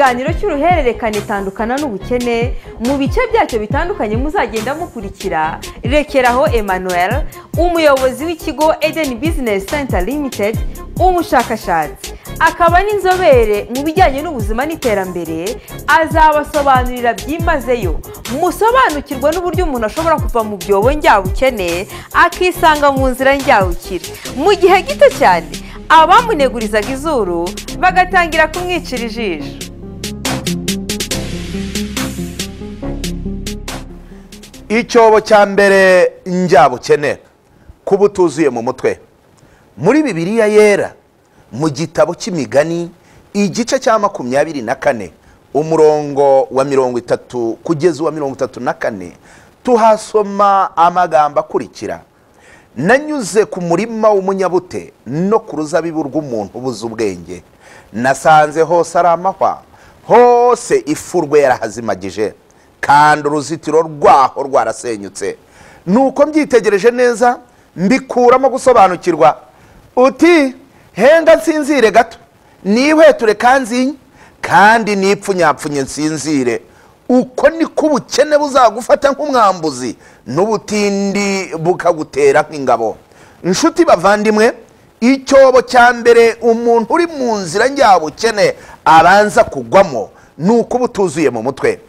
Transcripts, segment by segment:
kiganiro cy'uruhererekane itandukana n'ubukene mu bice byacyo bitandukanye muzagenda mukurikira. Rekeraho Emmanuel, umuyobozi w'ikigo Eden Business Center Limited, umushakashatsi akaba n'inzobere mu bijyanye n'ubuzima n'iterambere, azabasobanurira byimazeyo musobanukirwa n'uburyo umuntu ashobora kuva mu byobo njyabukene akisanga mu nzira njyabukire mu gihe gito cyane. Abamunegurizaga izuru bagatangira kumwicira ijisho. Icyobo cya mbere njyabukene, kuba utuzuye mu mutwe. Muri Bibiliya yera mu gitabo cy'imigani igice cya 24 umurongo wa 30 kugeza wa 34 tuhasoma amagambo akurikira: nanyuze ku murima w'umunyabute no ku ruzabibu rw'umuntu ubuze ubwenge, nasanze hose ari amahwa, hose ifurwe yarahazimagije, kandi uruzitiro rwaho rwarasenyutse. Nuko mbyitegereje neza mbikuramo gusobanukirwa. Uti henga nsinzire gato, nihweture kanzinye, kandi nipfunyapfunye nsinzire. Uko niko ubukene buzagufata nk'umwambuzi, n'ubutindi bukagutera nk'ingabo. Inshuti bavandimwe, icyobo cya mbere umuntu uri mu nzira njyabukene abanza kugwamo nuko butuzuye mu mutwe.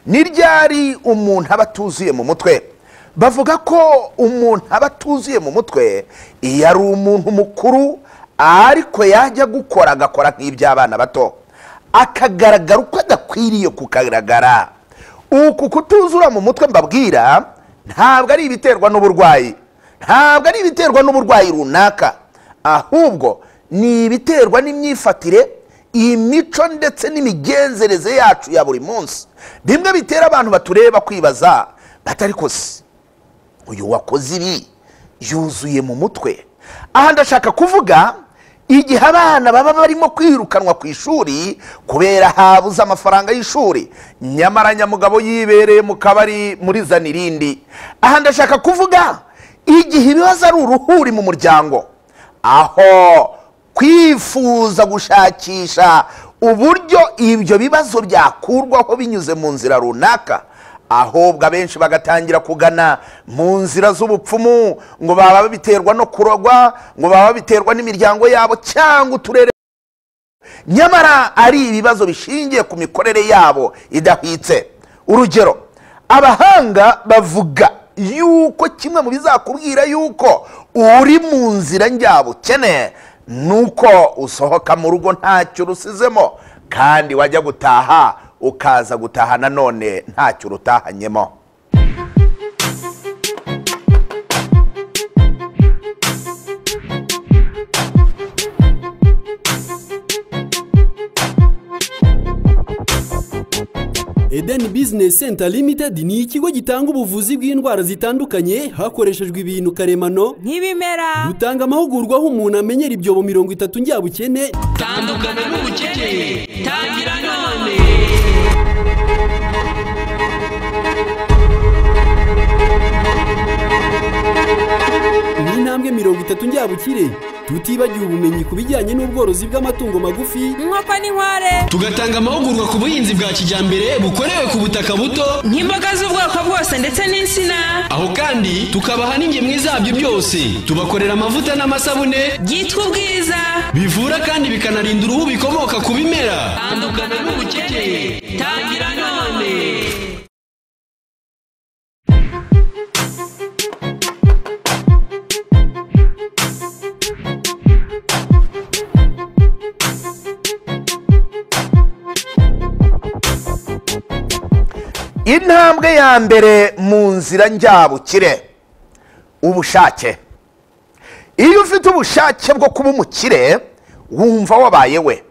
Ni ryari umuntu aba atuzuye mu mutwe? Bavuga ko umuntu aba atuzuye mu mutwe iyo ari umuntu mukuru ariko yajya gukora agakora nk'iby'abana bato, akagaragara uko adakwiriye kukagaragara. Uku kutuzura mu mutwe mbabwira ntabwo ari ibiterwa n'uburwayi, ntabwo ari ibiterwa n'uburwayi runaka, ahubwo ni ibiterwa n'imyifatire, imico ndetse n'imigenzereze yacu ya buri munsi. Bimwe bitera abantu batureba kwibaza batari kose uyu wakoze ibi yuzuye mu mutwe. Aha ndashaka kuvuga igihe abana baba barimo kwirukanwa ku ishuri kubera habuze amafaranga y'ishuri, nyamara nyamugabo yibereye mu kabari muri Zanirindi. Aha ndashaka kuvuga igihe ibibazo ari uruhuri mu muryango, aho kwifuza gushakisha uburyo ibyo bibazo byakurwaho binyuze mu nzira runaka, ahubwo abenshi bagatangira kugana mu nzira z'ubupfumu, ngo baba biterwa no kurogwa, ngo baba biterwa n'imiryango yabo cyangwa uturere, nyamara ari ibibazo bishingiye ku mikorere yabo idahwitse. Urugero, abahanga bavuga yuko kimwe mu bizakubwira yuko uri mu nzira njyabukene nuko usohoka mu rugo ntacyo rusizemo, kandi wajya gutaha ukaza gutaha nanone ntacyo rutahanyemo. Eden Business Center Limited ni ikigo gitanga ubuvuzi bw'indwara zitandukanye hakoreshejwe ibintu karemano nk'ibimera. Dutanga amahugurwa aho umuntu amenyera ibyobo 30 njyabukene. Tandukana n'ubukene, tangira none. Ni intambwe 30 njyabukire, tutibagiwe ubumenyi ku bijyanye n'ubworozi bw'amatungo magufi Inkoko n'inkware. Tugatanga amahugurwa ku buhinzi bwa kijyambere bukorewe ku butaka buto, nk'imboga z'ubwoko bwose ndetse n'insina. aho kandi tukabaha n'ingemwe zabyo byose. Tubakorera amavuta n'amasabune byitwa ubwiza, bivura kandi bikanarinda uruhu bikomoka ku bimera. Tandukana n'ubukene, tangira none. Intambwe ya mbere mu nzira njyabukire, ubushake. Iyo ufite ubushake bwo kuba umukire wumva wabaye we,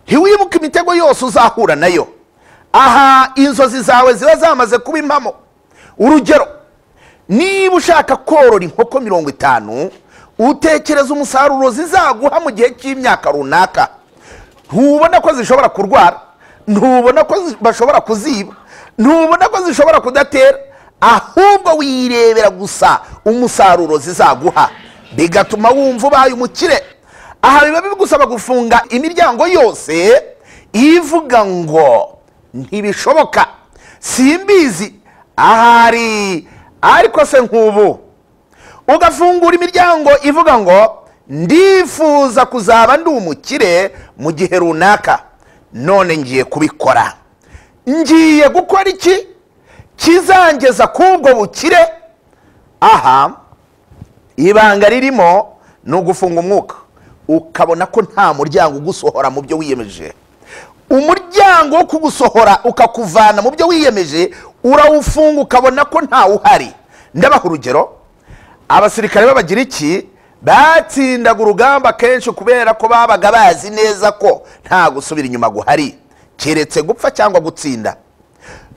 ntiwibuke imitego yose uzahura nayo. Aha inzozi zawe ziba zamaze kuba impamo. Urugero, niba ushaka korora inkoko 50, utekereza umusaruro zizaguha mu gihe cy'imyaka runaka. Ntubona ko zishobora kurwara, ntubona ko bashobora kuziba, ntubona ko zishobora kudatera, ahubwo wirebera gusa umusaruro zizaguha, bigatuma wumva ubaye umukire. Aha biba bigusaba gufunga imiryango yose ivuga ngo ntibishoboka, simbizi ahari, ariko se nk'ubu ugafungura imiryango ivuga ngo ndifuza kuzaba ndi umukire mu gihe runaka, none ngiye kubikora, ngiye gukora iki kizangeza k'ubwo bukire? Aha ibanga ririmo ni ugufunga umwuka, ukabona ko nta muryango ugusohora mu byo wiyemeje. Umuryango wo kugusohora ukakuvana mu byo wiyemeje urawufunga, ukabona ko ntawe uhari. Ndabaha urugero, abasirikare b'abagira iki batsindaga urugamba kenshi kubera ko babaga bazi neza ko nta gusubira inyuma guhari keretse gupfa cyangwa gutsinda.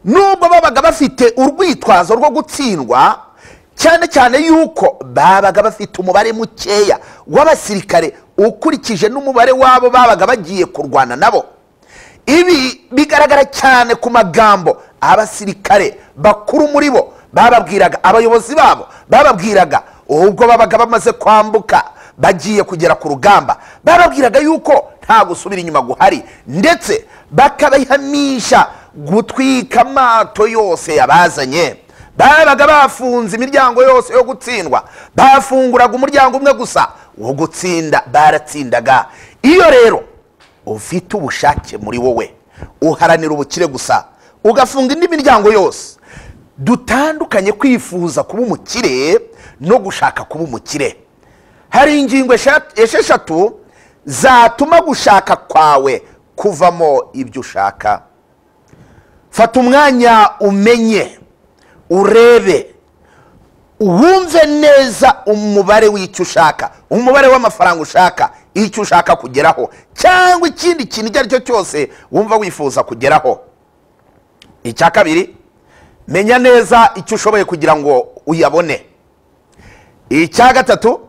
Nubwo babaga bafite urwitwazo rwo gutsindwa, cyane cyane yuko babaga bafite umubare mukeya w'abasirikare ukurikije n'umubare wabo babaga bagiye kurwana nabo. Ibi bigaragara cyane ku magambo abasirikare bakuru muri bo bababwiraga abayobozi babo, bababwiraga ubwo babaga bamaze kwambuka bagiye kugera ku rugamba, bababwiraga yuko nta gusubira inyuma guhari, ndetse bakabihamisha gutwika amato yose yabazanye. Babaga bafunze imiryango yose yo gutsindwa, bafunguraga umuryango umwe gusa wo gutsinda, baratsindaga. Iyo rero ufite ubushake muri wowe uharanira ubukire gusa, ugafunga indi miryango yose, dutandukanye kwifuza kuba umukire no gushaka kuba umukire. Hari ingingo esheshatu zatuma gushaka kwawe kuvamo ibyo ushaka. Fata umwanya umenye, urebe, wumve neza umubare w'icyo ushaka, umubare w'amafaranga ushaka, icyo ushaka kugeraho, cyangwa ikindi kintu icyo ari cyo cyose wumva wifuza kugeraho. Icya kabiri, menya neza icyo ushoboye kugira ngo uyabone. Icya gatatu,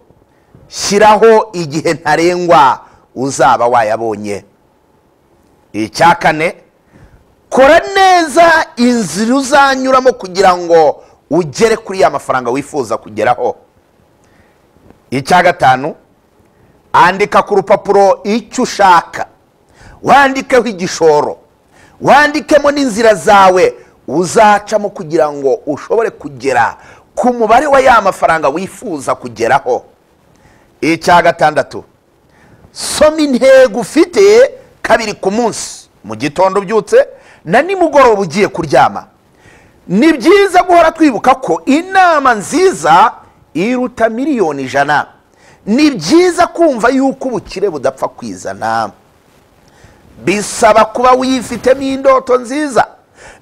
shyiraho igihe ntarengwa uzaba wayabonye. Icya kane, kora neza inzira uzanyuramo kugira ngo ugere kuri ya mafaranga wifuza kugeraho. Icya gatanu, andika ku rupapuro icyo ushaka, wandikeho igishoro, wandikemo n'inzira zawe uzacamo kugira ngo ushobore kugera ku mubare wa ya mafaranga wifuza kugeraho. Icya gatandatu, soma intego ufite kabiri ku munsi, mu gitondo ubyutse na nimugoroba ugiye kuryama. Ni byiza guhora twibuka ko inama nziza iruta miliyoni 100. Ni byiza kumva yuko ubukire budapfa kwizana, bisaba kuba wifitemo indoto nziza,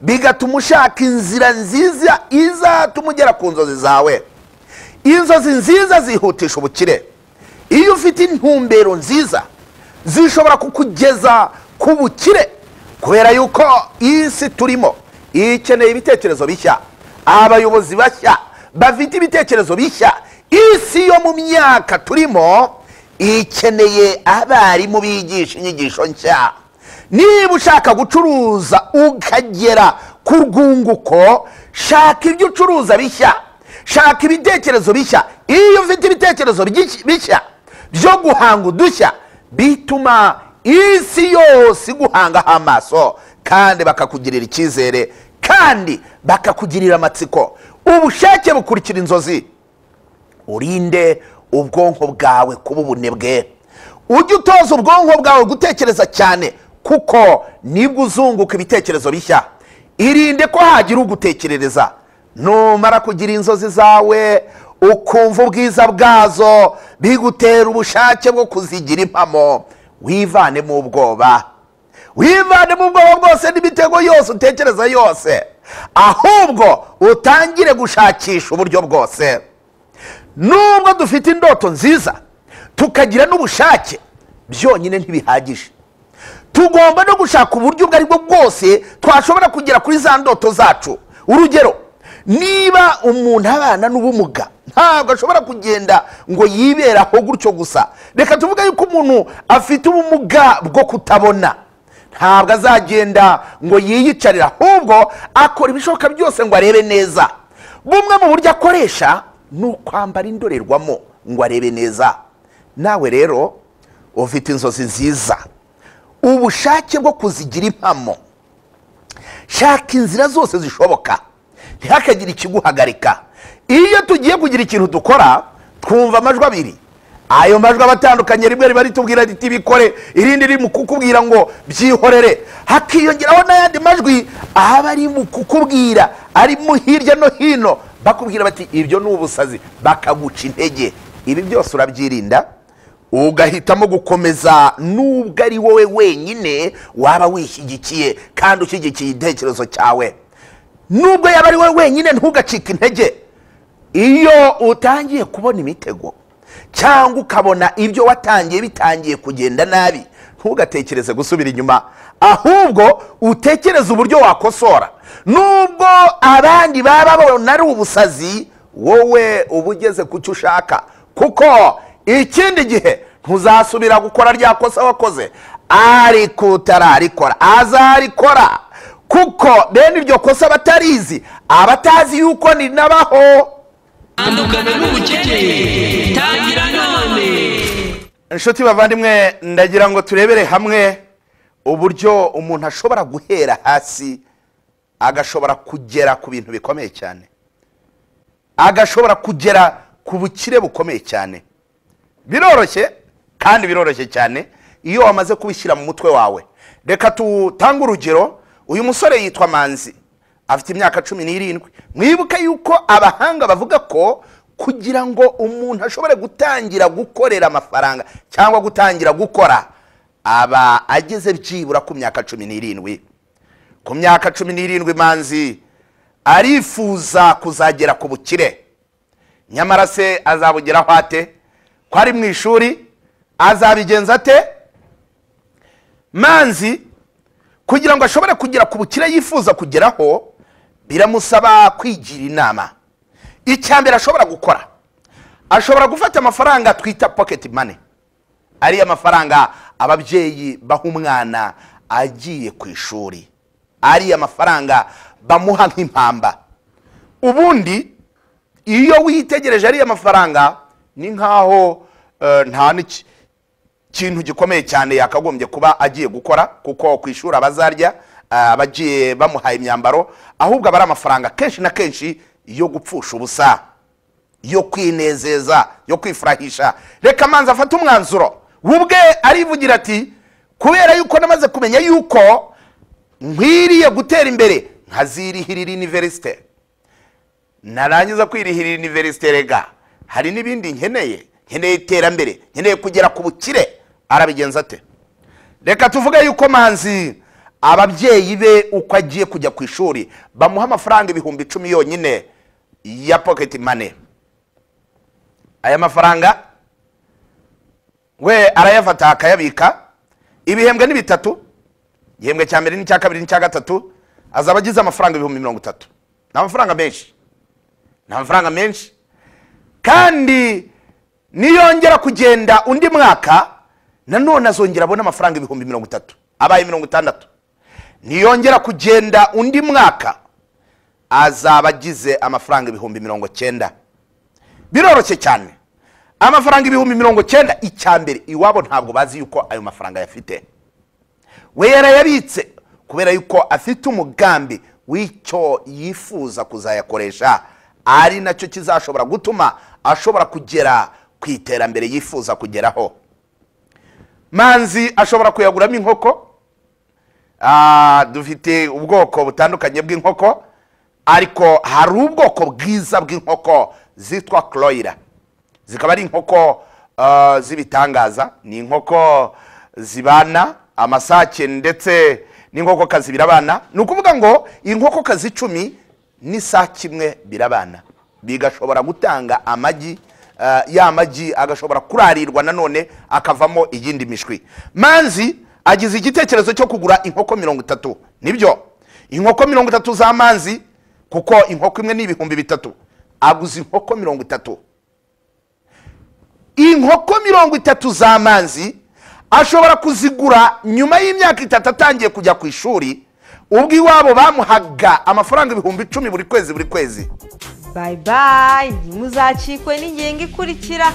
bigatuma ushaka inzira nziza izatuma ugera ku nzozi zawe. Inzozi nziza zihutisha ubukire. Iyo ufite intumbero nziza zishobora kukugeza ku bukire, kubera yuko isi turimo ikeneye ibitekerezo bishya, abayobozi bashya bafite ibitekerezo bishya. Isi yo mu myaka turimo ikeneye abarimu bigisha inyigisho nshya. Niba ushaka gucuruza ukagera ku rwunguko, shaka ibyo ucuruza bishya, shaka ibitekerezo bishya. Iyo ufite ibitekerezo bishya byo guhanga udushya, bituma isi yose iguhangaho amaso, kandi bakakugirira icyizere, kandi bakakugirira amatsiko. Ubushake bukurikira inzozi. Urinde ubwonko bwawe kuba ubunebwe, ujye utoza ubwonko bwawe gutekereza cyane, kuko nibwo uzunguka ibitekerezo bishya. Irinde ko hagira ugutekerereza. Numara kugira inzozi zawe ukumva ubwiza bwazo, bigutera ubushake bwo kuzigira impamo, wivane mu ubwoba, wivane mu ubwoba bwose n'imitego yose utekereza yose, ahubwo utangire gushakisha uburyo bwose. Nubwo dufite indoto nziza tukagira n'ubushake, byonyine ntibihagije. Tugomba no gushaka uburyo ubwo ari bwo bwose twashobora kugera kuri za ndoto zacu. Urugero, niba umuntu abana n'ubumuga, ntabwo ashobora kugenda ngo yiberaho gutyo gusa. Reka tuvuga yuko umuntu afite ubumuga bwo kutabona, ntabwo azagenda ngo yiyicarira, ahubwo akora ibishoboka byose ngo arebe neza. Bumwe mu buryo akoresha ni ukwambara indorerwamo ngo arebe neza. Nawe rero ufite inzozi nziza, ubushake bwo kuzigira impamo. Shaka inzira zose zishoboka, ntihakagire ikiguhagarika. Iyo tugiye kugira ikintu dukora twumva amajwi abiri, ayo majwi abatandukanye, rimwe riba ritubwira riti bikore, irindi riri mu kukubwira ngo byihorere, hakiyongeraho n'ayandi majwi aba ari mu kukubwira, ari mu hirya no hino bakubwira bati ibyo ni ubusazi, bakaguca intege. Ibi byose urabyirinda ugahitamo gukomeza, nubwo ari wowe wenyine waba wishyigikiye kandi ushyigikiye intekerezo cyawe, nubwo yaba ari wowe wenyine ntugacike intege. Iyo utangiye kubona imitego cyangwa ukabona ibyo watangiye bitangiye kugenda nabi, ntugatekereze gusubira inyuma, ahubwo utekereze uburyo wakosora. Nubwo abandi baba babona ari ubusazi, wowe uba ugeze ku cyo ushaka, kuko ikindi gihe ntuzasubira gukora rya kosa wakoze, ariko utararikora azarikora, kuko bene iryo kosa batarizi, abatazi yuko ninabaho. Tandukana n'ubukene, tangira none. Inshuti bavandimwe, ndagira ngo turebere hamwe uburyo umuntu ashobora guhera hasi agashobora kugera ku bintu bikomeye cyane, agashobora kugera ku bukire bukomeye cyane. Biroroshye kandi biroroshye cyane iyo wamaze kubishyira mu mutwe wawe. Reka tutange urugero. Uyu musore yitwa Manzi, afite imyaka 17. Mwibuke yuko abahanga bavuga ko kugira ngo umuntu ashobore gutangira gukorera amafaranga cyangwa gutangira gukora, aba ageze byibura ku myaka 17. Ku myaka 17 Manzi arifuza kuzagera ku bukire. Nyamara se azabugeraho ate? Ko ari mu ishuri azabigenza ate? Manzi kugira ngo ashobore kugera ku bukire yifuza kugeraho, biramusaba kwigira inama. Icyambere ashobora gukora, ashobora gufata amafaranga twita pocket money, ari amafaranga ababyeyi baha umwana agiye ku ishuri, ari amafaranga bamuha nk'impamba. Ubundi iyo witegereje ari amafaranga ni nkaho nta kintu gikomeye cyane yakagombye kuba agiye gukora, kuko ku ishuri abazarya abagiye bamuhaye imyambaro, ahubwo abari amafaranga kenshi na kenshi yo gupfusha ubusa, yo kwinezeza, yo kwifurahisha. Reka Manzi afata umwanzuro ubwe, arivugira ati kubera yuko namaze kumenya yuko nkwiriye gutera imbere nkazirihirira university, narangiza kwirihirira university, rega hari n'ibindi nkeneye iterambere, nkeneye kugera ku bukire. Arabigenza ate? Reka tuvuge yuko Manzi ababyeyi be uko agiye kujya ku ishuri bamuha amafaranga 10,000 yonyine ya pocket money. Aya mafaranga we arayafata akayabika, ibihembwe ni bitatu, igihembwe cya mbere n'icya kabiri n'icya gatatu azaba agize amafaranga 30,000. Ni amafaranga menshi, ni amafaranga menshi. Kandi niyongera kugenda undi mwaka nanone azongera abona amafaranga 30,000, abaye 60. Niyongera kugenda undi mwaka azaba agize amafaranga 90,000. Biroroshye cyane. Amafaranga 90,000 icyambere iwabo ntabwo bazi yuko ayo mafaranga yafite. We yarayabitse kubera yuko afite umugambi w'icyo yifuza kuzayakoresha, ari nacyo kizashobora gutuma ashobora kugera ku iterambere yifuza kugeraho. Manzi ashobora kuyaguramo inkoko. Dufite ubwoko butandukanye bw'inkoko, ariko hari ubwoko bwiza bw'inkoko zitwa Croiler. Zikaba ari inkoko zibitangaza, ni inkoko zibana amasake ndetse n'inkoko kazi birabana. Nukuvuga ngo inkoko kazi 10 n'isake imwe birabana, bigashobora gutanga amagi, ya magi agashobora kurarirwa nanone akavamo iyindi mishwi. Manzi agize igitekerezo cyo kugura inkoko 30. Nibyo inkoko 30 za Manzi, kuko inkoko imwe ni 3,000, aguze inkoko 30. Inkoko 30 za Manzi ashobora kuzigura nyuma y'imyaka 3 atangiye kujya ku ishuri, ubwo iwabo bamuhaga amafaranga 10,000 buri kwezi. Bye bye, muzacikwe n'ingengo ikurikira.